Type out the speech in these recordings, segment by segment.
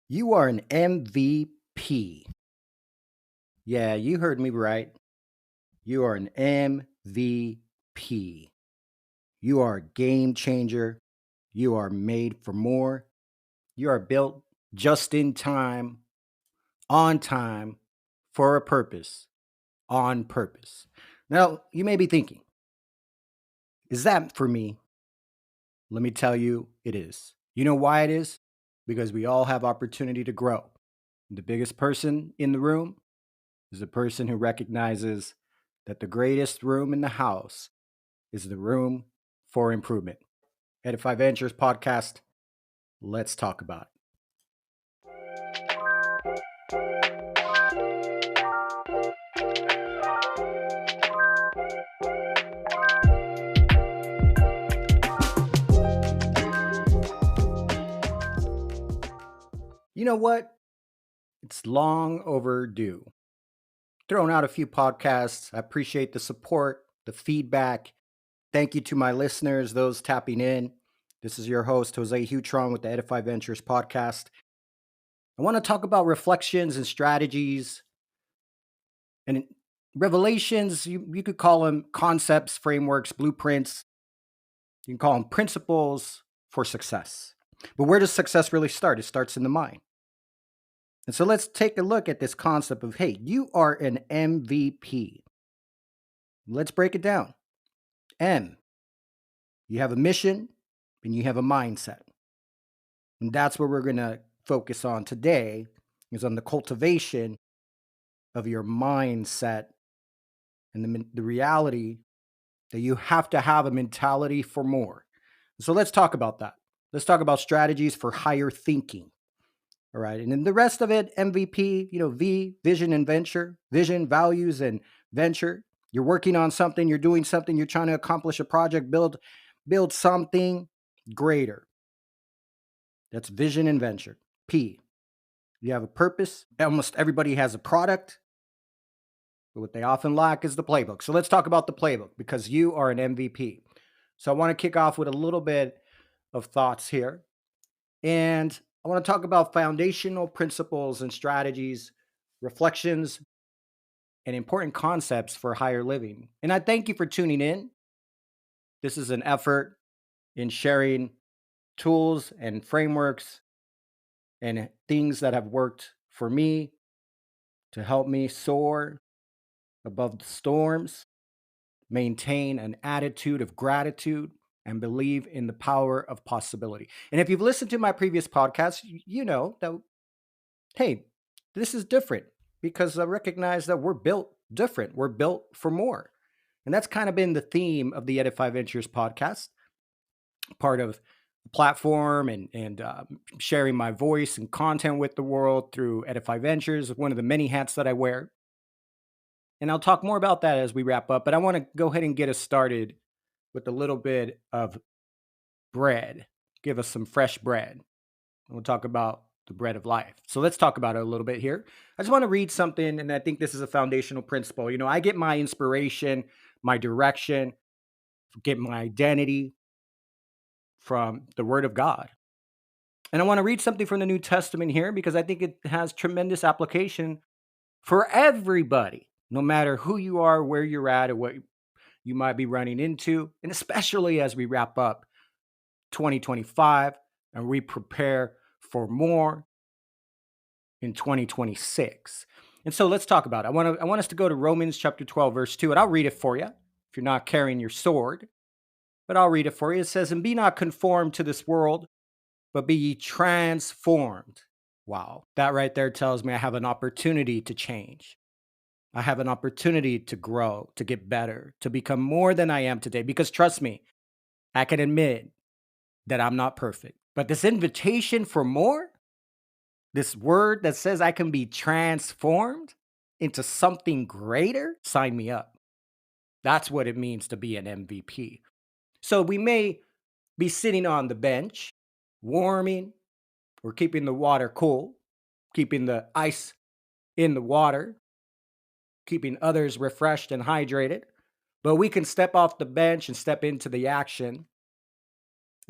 You are an MVP. Yeah, you heard me right. You are an MVP. You are a game changer. You are made for more. You are built just in time, on time, for a purpose, on purpose. Now, you may be thinking, is that for me? Let me tell you, it is. You know why it is? Because we all have opportunity to grow. The biggest person in the room is the person who recognizes that the greatest room in the house is the room for improvement. Edify Ventures podcast, let's talk about it. You know what? It's long overdue. Thrown out a few podcasts. I appreciate the support, the feedback. Thank you to my listeners, those tapping in. This is your host, Jose Hutron, with the Edify Ventures podcast. I want to talk about reflections and strategies and revelations. You could call them concepts, frameworks, blueprints. You can call them principles for success. But where does success really start? It starts in the mind. And so let's take a look at this concept of, hey, you are an MVP. Let's break it down. M, you have a mission and you have a mindset. And that's what we're going to focus on today, is on the cultivation of your mindset and the reality that you have to have a mentality for more. So let's talk about that. Let's talk about strategies for higher thinking. All right. And then the rest of it, MVP, V, vision and venture, vision, values, and venture. You're working on something, you're doing something, you're trying to accomplish a project, build something greater. That's vision and venture. P, you have a purpose. Almost everybody has a product, but what they often lack is the playbook. So let's talk about the playbook, because you are an MVP. So I want to kick off with a little bit of thoughts here. And I want to talk about foundational principles and strategies, reflections, and important concepts for higher living. And I thank you for tuning in. This is an effort in sharing tools and frameworks and things that have worked for me to help me soar above the storms, maintain an attitude of gratitude, and believe in the power of possibility. And if you've listened to my previous podcasts, you know that, hey, this is different, because I recognize that we're built different. We're built for more. And that's kind of been the theme of the Edify Ventures podcast, part of the platform and sharing my voice and content with the world through Edify Ventures, one of the many hats that I wear. And I'll talk more about that as we wrap up. But I want to go ahead and get us started with a little bit of bread. Give us some fresh bread. We'll talk about the bread of life. So let's talk about it a little bit here. I just want to read something, and I think this is a foundational principle. I get my inspiration, my direction, get my identity from the Word of God. And I want to read something from the New Testament here, because I think it has tremendous application for everybody, no matter who you are, where you're at, or what you might be running into, and especially as we wrap up 2025 and we prepare for more in 2026. And so let's talk about it. I want us to go to Romans chapter 12, verse 2, and I'll read it for you if you're not carrying your sword, but I'll read it for you. It says, "And be not conformed to this world, but be ye transformed." Wow, that right there tells me I have an opportunity to change. I have an opportunity to grow, to get better, to become more than I am today. Because trust me, I can admit that I'm not perfect. But this invitation for more, this word that says I can be transformed into something greater, sign me up. That's what it means to be an MVP. So we may be sitting on the bench, warming, or keeping the water cool, keeping the ice in the water, keeping others refreshed and hydrated. But we can step off the bench and step into the action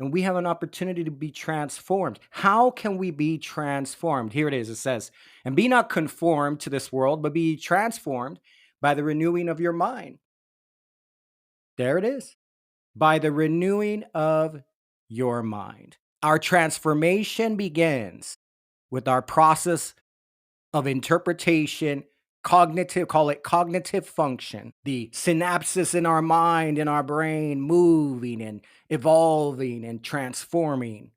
And we have an opportunity to be transformed. How can we be transformed? Here it is. It says, and be not conformed to this world, but be transformed by the renewing of your mind. There it is. By the renewing of your mind. Our transformation begins with our process of interpretation, cognitive, call it cognitive function, the synapses in our mind, in our brain, moving and evolving and transforming.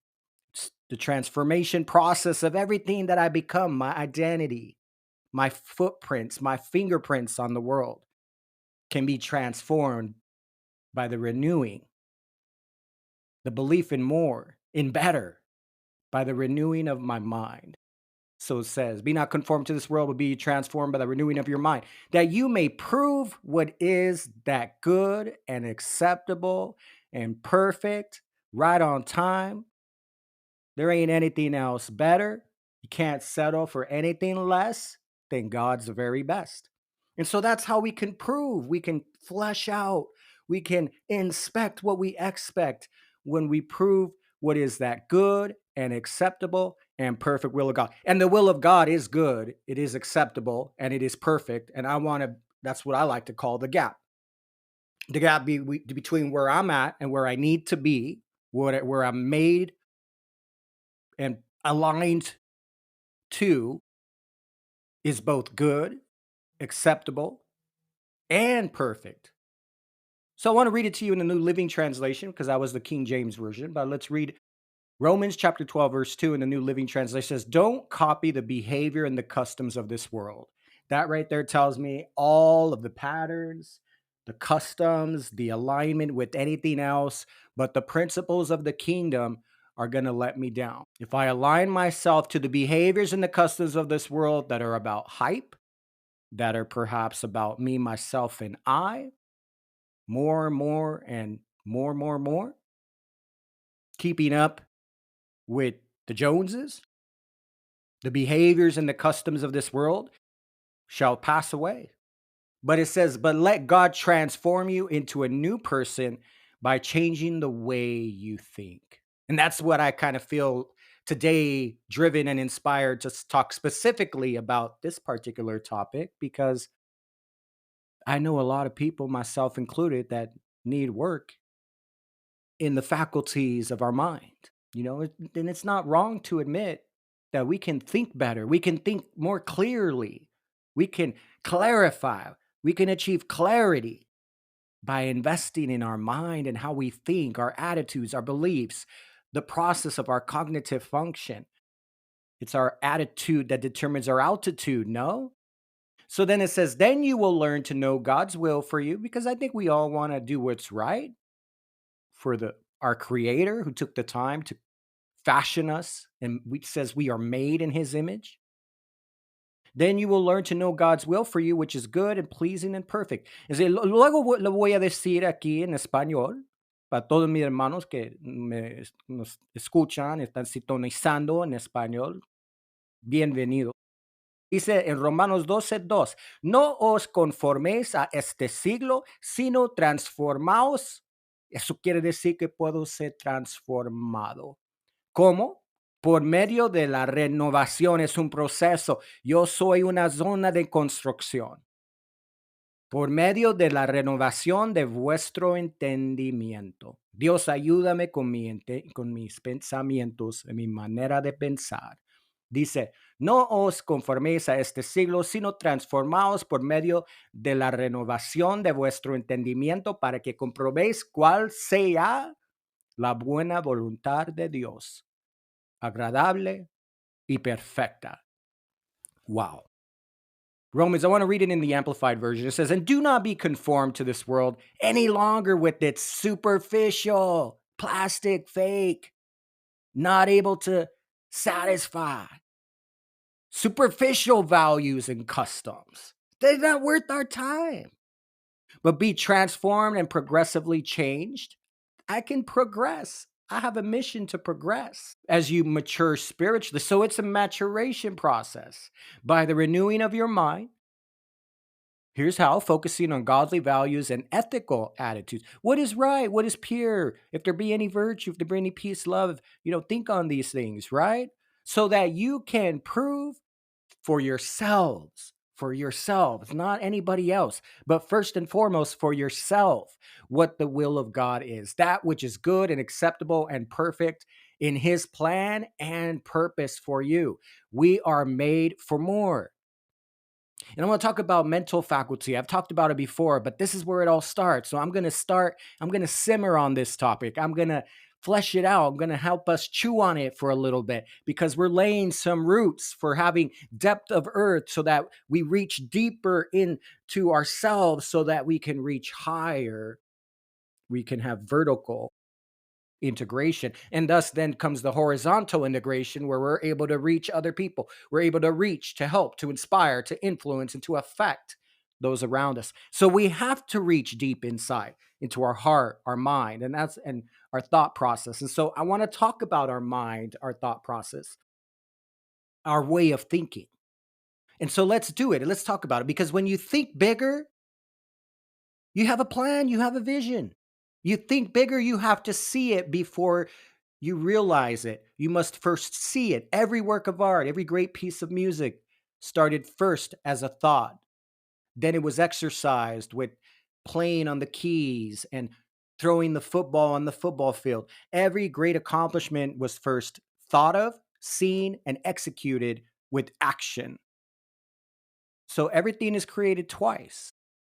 The transformation process of everything that I become, my identity, my footprints, my fingerprints on the world can be transformed by the renewing, the belief in more, in better, by the renewing of my mind. So it says, be not conformed to this world, but be transformed by the renewing of your mind, that you may prove what is that good and acceptable and perfect, right on time. There ain't anything else better. You can't settle for anything less than God's very best. And so that's how we can prove, we can flesh out, we can inspect what we expect when we prove what is that good and acceptable and perfect will of God. And the will of God is good, it is acceptable, and it is perfect. And that's what I like to call the gap. The gap between where I'm at and where I need to be, where I'm made and aligned to, is both good, acceptable, and perfect. So I want to read it to you in the New Living Translation because that was the King James Version. But let's read Romans chapter 12, verse 2 in the New Living Translation. Says, don't copy the behavior and the customs of this world. That right there tells me all of the patterns, the customs, the alignment with anything else, but the principles of the kingdom are going to let me down. If I align myself to the behaviors and the customs of this world that are about hype, that are perhaps about me, myself, and I, more and more and more, keeping up with the Joneses, the behaviors and the customs of this world shall pass away. But it says, but let God transform you into a new person by changing the way you think. And that's what I kind of feel today, driven and inspired to talk specifically about this particular topic, because I know a lot of people, myself included, that need work in the faculties of our mind. And it's not wrong to admit that we can think better, we can think more clearly, we can clarify, we can achieve clarity by investing in our mind and how we think, our attitudes, our beliefs, the process of our cognitive function. It's our attitude that determines our altitude, no? So then it says, then you will learn to know God's will for you, because I think we all want to do what's right for our creator who took the time to fashion us, and says we are made in his image. Then you will learn to know God's will for you, which is good and pleasing and perfect. Luego lo voy a decir aquí en español para todos mis hermanos que nos escuchan, están sintonizando en español. Bienvenido. Dice en Romanos 12:2, no os conforméis a este siglo, sino transformaos. Eso quiere decir que puedo ser transformado. ¿Cómo? Por medio de la renovación. Es un proceso. Yo soy una zona de construcción. Por medio de la renovación de vuestro entendimiento. Dios, ayúdame con mis pensamientos, mi manera de pensar. Dice, no os conforméis a este siglo, sino transformaos por medio de la renovación de vuestro entendimiento para que comprobéis cuál sea la buena voluntad de Dios, agradable y perfecta. Wow. Romans, I want to read it in the Amplified Version. It says, and do not be conformed to this world any longer with its superficial, plastic, fake, not able to satisfy, superficial values and customs. They're not worth our time. But be transformed and progressively changed. I can progress. I have a mission to progress as you mature spiritually. So it's a maturation process by the renewing of your mind, Here's how: focusing on godly values and ethical attitudes. What is right? What is pure? If there be any virtue, if there be any peace, love, think on these things, right? So that you can prove for yourselves, not anybody else, but first and foremost for yourself, what the will of God is, that which is good and acceptable and perfect in his plan and purpose for you. We are made for more. And I want to talk about mental faculty. I've talked about it before, but this is where it all starts. So I'm going to simmer on this topic. I'm going to flesh it out. I'm going to help us chew on it for a little bit because we're laying some roots for having depth of earth so that we reach deeper into ourselves so that we can reach higher. We can have vertical integration. And thus then comes the horizontal integration where we're able to reach other people. We're able to reach, to help, to inspire, to influence, and to affect those around us. So we have to reach deep inside into our heart, our mind, and our thought process. And so I want to talk about our mind, our thought process, our way of thinking. And so let's do it. And let's talk about it because when you think bigger, you have a plan, you have a vision. You think bigger, you have to see it before you realize it. You must first see it. Every work of art, every great piece of music started first as a thought. Then it was exercised with playing on the keys and throwing the football on the football field. Every great accomplishment was first thought of, seen, and executed with action. So everything is created twice.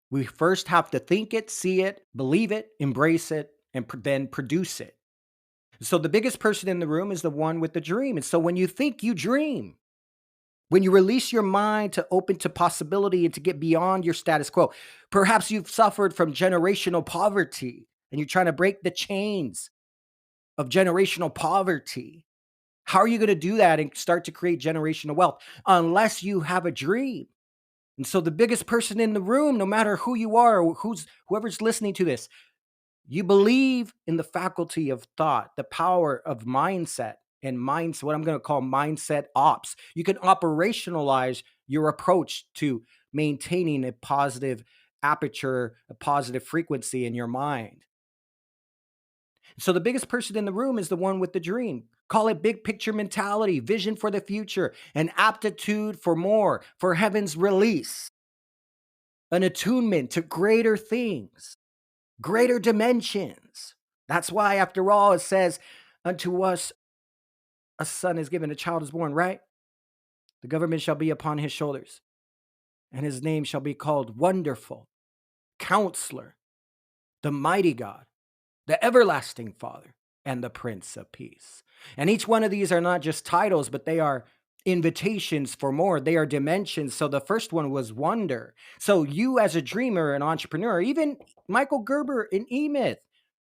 We first have to think it, see it, believe it, embrace it, and then produce it. So the biggest person in the room is the one with the dream. And so when you think, you dream. When you release your mind to open to possibility and to get beyond your status quo, perhaps you've suffered from generational poverty and you're trying to break the chains of generational poverty. How are you going to do that and start to create generational wealth unless you have a dream? And so the biggest person in the room, no matter who you are, or whoever's listening to this, you believe in the faculty of thought, the power of mindset and mindset, what I'm going to call mindset ops. You can operationalize your approach to maintaining a positive aperture, a positive frequency in your mind. So the biggest person in the room is the one with the dream. Call it big picture mentality, vision for the future, an aptitude for more, for heaven's release, an attunement to greater things, greater dimensions. That's why, after all, it says, unto us a son is given, a child is born, right? The government shall be upon his shoulders, and his name shall be called Wonderful, Counselor, the Mighty God, the Everlasting Father, and the Prince of Peace. And each one of these are not just titles, but they are invitations for more. They are dimensions. So the first one was wonder. So you, as a dreamer, an entrepreneur, even Michael Gerber in E-Myth,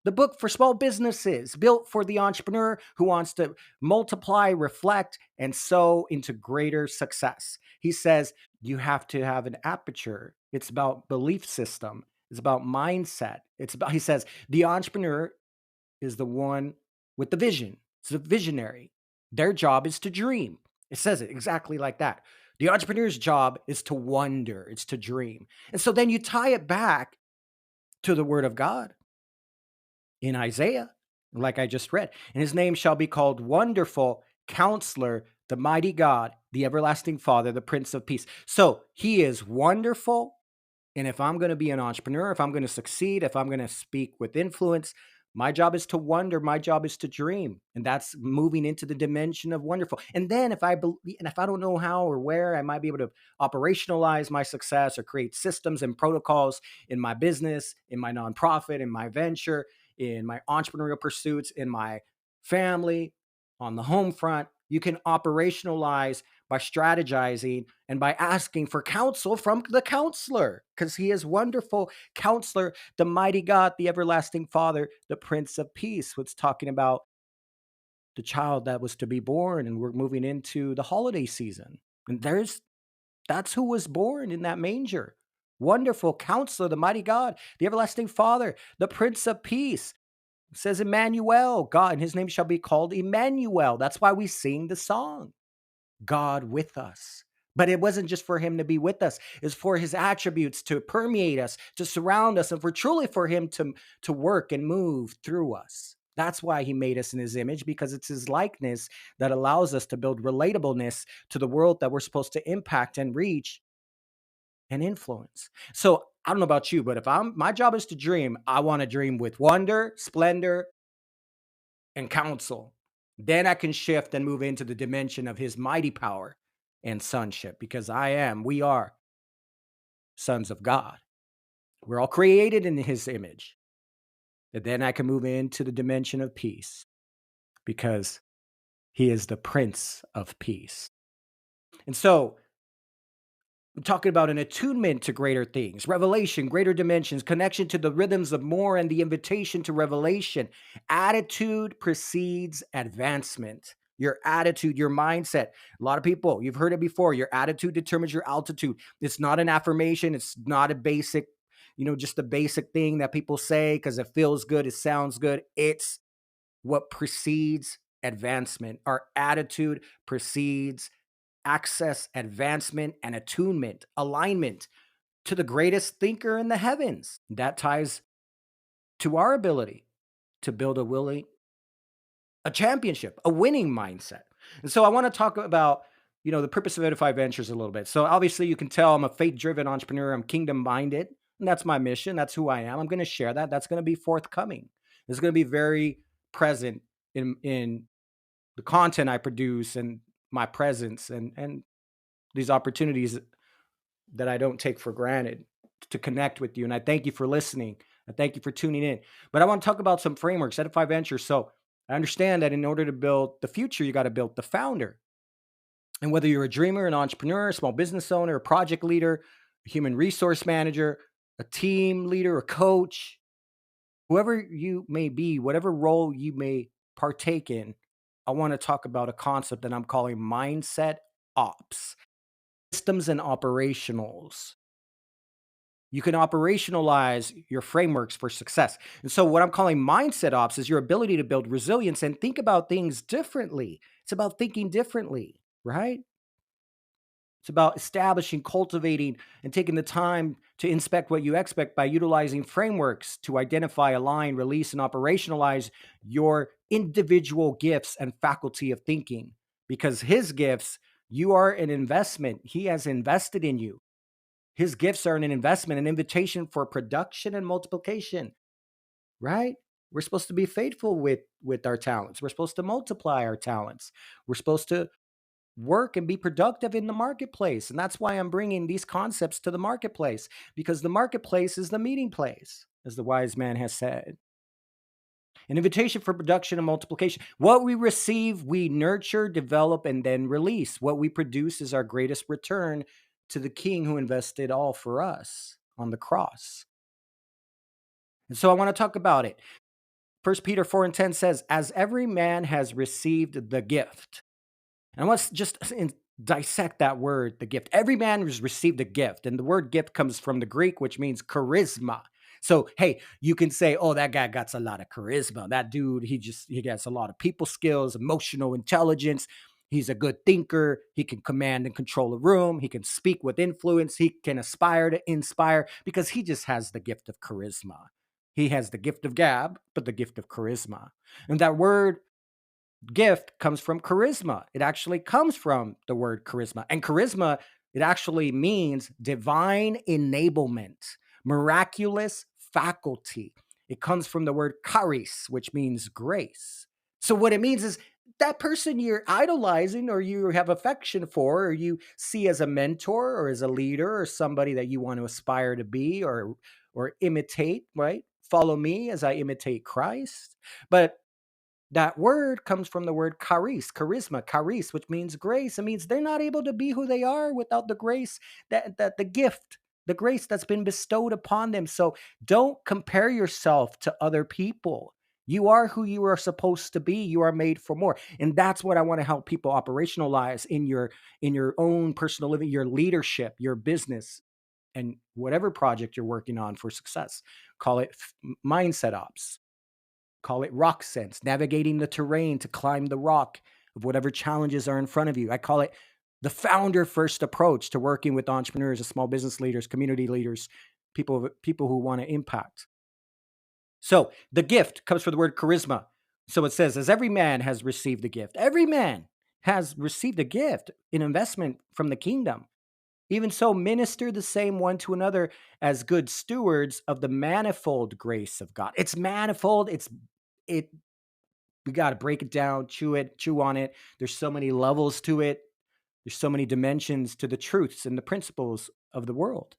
the book for small businesses, built for the entrepreneur who wants to multiply, reflect, and sow into greater success. He says you have to have an aperture. It's about belief system. It's about mindset. He says, the entrepreneur is the one with the vision. It's a visionary. Their job is to dream. It says it exactly like that. The entrepreneur's job is to wonder, it's to dream. And so then you tie it back to the word of God in Isaiah, like I just read. And his name shall be called Wonderful, Counselor, the Mighty God, the Everlasting Father, the Prince of Peace. So he is wonderful. And if I'm going to be an entrepreneur, if I'm going to succeed, if I'm going to speak with influence, my job is to wonder. My job is to dream, and that's moving into the dimension of wonderful. And then, if I believe, and if I don't know how or where, I might be able to operationalize my success or create systems and protocols in my business, in my nonprofit, in my venture, in my entrepreneurial pursuits, in my family, on the home front. You can operationalize by strategizing and by asking for counsel from the counselor, because he is wonderful, Counselor, the Mighty God, the Everlasting Father, the Prince of Peace. What's talking about the child that was to be born, and we're moving into the holiday season. And that's who was born in that manger. Wonderful Counselor, the Mighty God, the Everlasting Father, the Prince of Peace. It says Emmanuel, God, and his name shall be called Emmanuel. That's why we sing the song, God with us. But it wasn't just for him to be with us. It's for his attributes to permeate us, to surround us, and for truly for him to work and move through us. That's why he made us in his image, because it's his likeness that allows us to build relatableness to the world that we're supposed to impact and reach and influence. So I don't know about you, but if my job is to dream, I want to dream with wonder, splendor, and counsel. Then I can shift and move into the dimension of his mighty power and sonship, because we are sons of God. We're all created in his image. And then I can move into the dimension of peace, because he is the Prince of Peace. And so I'm talking about an attunement to greater things, revelation, greater dimensions, connection to the rhythms of more, and the invitation to revelation. Attitude precedes advancement. Your attitude, your mindset. A lot of people, you've heard it before. Your attitude determines your altitude. It's not an affirmation. It's not a basic, just a basic thing that people say because it feels good, it sounds good. It's what precedes advancement. Our attitude precedes access, advancement, and attunement, alignment to the greatest thinker in the heavens. That ties to our ability to build a championship, a winning mindset. And so I want to talk about, the purpose of Edify Ventures a little bit. So obviously you can tell I'm a faith-driven entrepreneur. I'm kingdom-minded. And that's my mission. That's who I am. I'm going to share that. That's going to be forthcoming. It's going to be very present in the content I produce and my presence and these opportunities that I don't take for granted to connect with you. And I thank you for listening. I thank you for tuning in. But I want to talk about some frameworks, Edify Ventures. So I understand that in order to build the future, you got to build the founder. And whether you're a dreamer, an entrepreneur, a small business owner, a project leader, a human resource manager, a team leader, a coach, whoever you may be, whatever role you may partake in, I want to talk about a concept that I'm calling mindset ops, systems and operationals. You can operationalize your frameworks for success. And so, what I'm calling mindset ops is your ability to build resilience and think about things differently. It's about thinking differently, right? It's about establishing, cultivating, and taking the time to inspect what you expect by utilizing frameworks to identify, align, release, and operationalize your individual gifts and faculty of thinking. Because his gifts, you are an investment. He has invested in you. His gifts are an investment, an invitation for production and multiplication, right? We're supposed to be faithful with our talents. We're supposed to multiply our talents. We're supposed to work and be productive in the marketplace. And that's why I'm bringing these concepts to the marketplace, because the marketplace is the meeting place, as the wise man has said. An invitation for production and multiplication. What we receive, we nurture, develop, and then release. What we produce is our greatest return to the King who invested all for us on the cross. And so I want to talk about it. 1 Peter 4:10 says, as every man has received the gift. And let's just dissect that word, the gift. Every man has received a gift. And the word gift comes from the Greek, which means charisma. So, hey, you can say, oh, that guy got a lot of charisma. That dude, he gets a lot of people skills, emotional intelligence. He's a good thinker. He can command and control a room. He can speak with influence. He can aspire to inspire because he just has the gift of charisma. He has the gift of gab, but the gift of charisma. And that word gift comes from charisma. It actually comes from the word charisma. And charisma, it actually means divine enablement, miraculous faculty. It comes from the word charis, which means grace. So what it means is that person you're idolizing or you have affection for or you see as a mentor or as a leader or somebody that you want to aspire to be or imitate, right? Follow me as I imitate Christ. But that word comes from the word charisma, charis, which means grace. It means they're not able to be who they are without the grace that the gift, the grace that's been bestowed upon them. So don't compare yourself to other people. You are who you are supposed to be. You are made for more. And that's what I want to help people operationalize in your own personal living, your leadership, your business, and whatever project you're working on for success. Call it mindset ops. Call it rock sense, navigating the terrain to climb the rock of whatever challenges are in front of you. I call it The founder first approach to working with entrepreneurs and small business leaders, community leaders, people who want to impact. So the gift comes from the word charisma. So it says, as every man has received a gift, every man has received a gift, an investment from the kingdom. Even so, minister the same one to another as good stewards of the manifold grace of God. It's manifold. It. We got to break it down, chew on it. There's so many levels to it. There's so many dimensions to the truths and the principles of the world.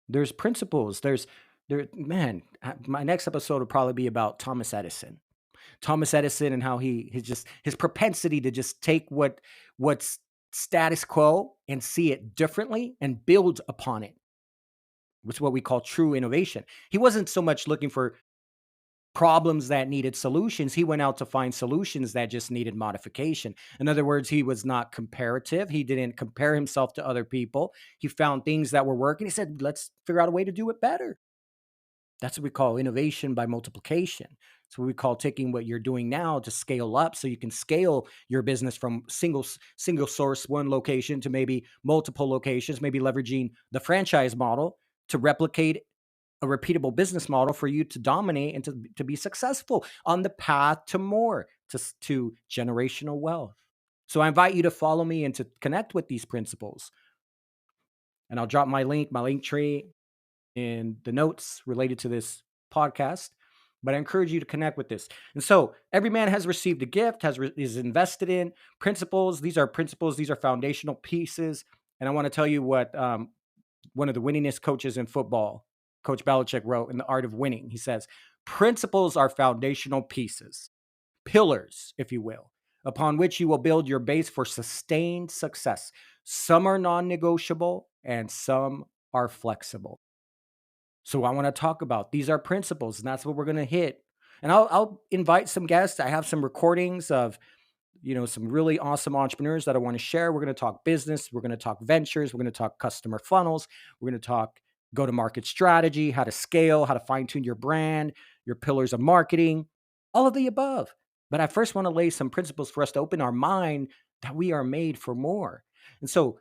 There's principles. Man. My next episode will probably be about Thomas Edison. Thomas Edison and how his propensity to just take what's status quo and see it differently and build upon it, which is what we call true innovation. He wasn't so much looking for problems that needed solutions. He went out to find solutions that just needed modification. In other words, he was not comparative. He didn't compare himself to other people. He found things that were working. He said, let's figure out a way to do it better. That's what we call innovation by multiplication. It's what we call taking what you're doing now to scale up so you can scale your business from single source, one location to maybe multiple locations, maybe leveraging the franchise model to replicate a repeatable business model for you to dominate and to be successful on the path to more, to generational wealth. So I invite you to follow me and to connect with these principles. And I'll drop my link tree in the notes related to this podcast. But I encourage you to connect with this. And so every man has received a gift, is invested in principles. These are principles. These are foundational pieces. And I want to tell you what one of the winningest coaches in football, Coach Belichick, wrote in The Art of Winning. He says, principles are foundational pieces, pillars, if you will, upon which you will build your base for sustained success. Some are non-negotiable and some are flexible. So I want to talk about these are principles, and that's what we're going to hit. And I'll invite some guests. I have some recordings of some really awesome entrepreneurs that I want to share. We're going to talk business. We're going to talk ventures. We're going to talk customer funnels. We're going to talk go-to-market strategy, how to scale, how to fine-tune your brand, your pillars of marketing, all of the above. But I first want to lay some principles for us to open our mind that we are made for more. And so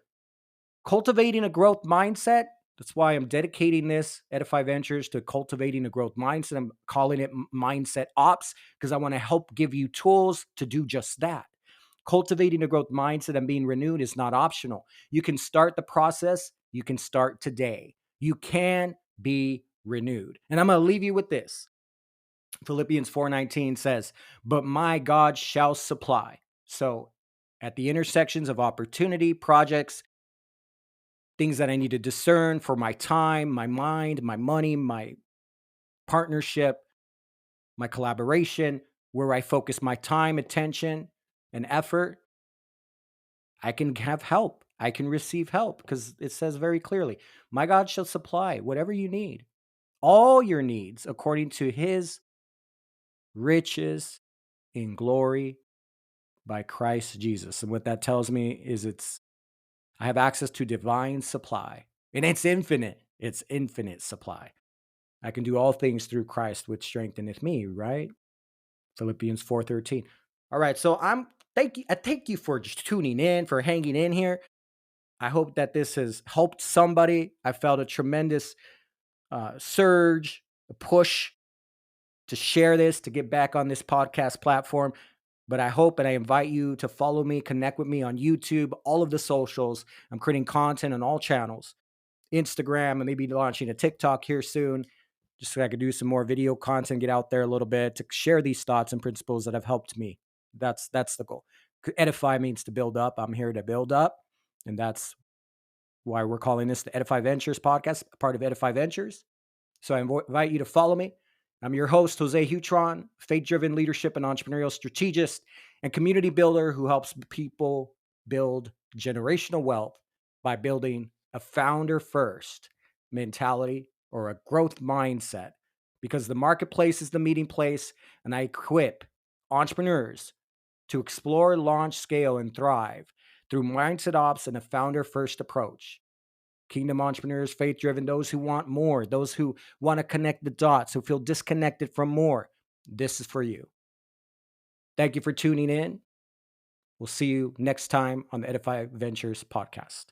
cultivating a growth mindset, that's why I'm dedicating this Edify Ventures to cultivating a growth mindset. I'm calling it Mindset Ops because I want to help give you tools to do just that. Cultivating a growth mindset and being renewed is not optional. You can start the process. You can start today. You can be renewed. And I'm going to leave you with this. Philippians 4:19 says, but my God shall supply. So at the intersections of opportunity, projects, things that I need to discern for my time, my mind, my money, my partnership, my collaboration, where I focus my time, attention, and effort, I can have help. I can receive help because it says very clearly, my God shall supply whatever you need, all your needs according to his riches in glory by Christ Jesus. And what that tells me is I have access to divine supply, and it's infinite. It's infinite supply. I can do all things through Christ which strengtheneth me, right? Philippians 4:13. All right, so I thank you for just tuning in, for hanging in here. I hope that this has helped somebody. I felt a tremendous surge, a push to share this, to get back on this podcast platform. But I hope and I invite you to follow me, connect with me on YouTube, all of the socials. I'm creating content on all channels, Instagram, and maybe launching a TikTok here soon, just so I could do some more video content, get out there a little bit to share these thoughts and principles that have helped me. That's the goal. Edify means to build up. I'm here to build up. And that's why we're calling this the Edify Ventures podcast, part of Edify Ventures. So I invite you to follow me. I'm your host, Jose Hutron, faith-driven leadership and entrepreneurial strategist and community builder who helps people build generational wealth by building a founder-first mentality or a growth mindset, because the marketplace is the meeting place, and I equip entrepreneurs to explore, launch, scale, and thrive through mindset ops and a founder-first approach. Kingdom entrepreneurs, faith-driven, those who want more, those who want to connect the dots, who feel disconnected from more. This is for you. Thank you for tuning in. We'll see you next time on the Edify Ventures podcast.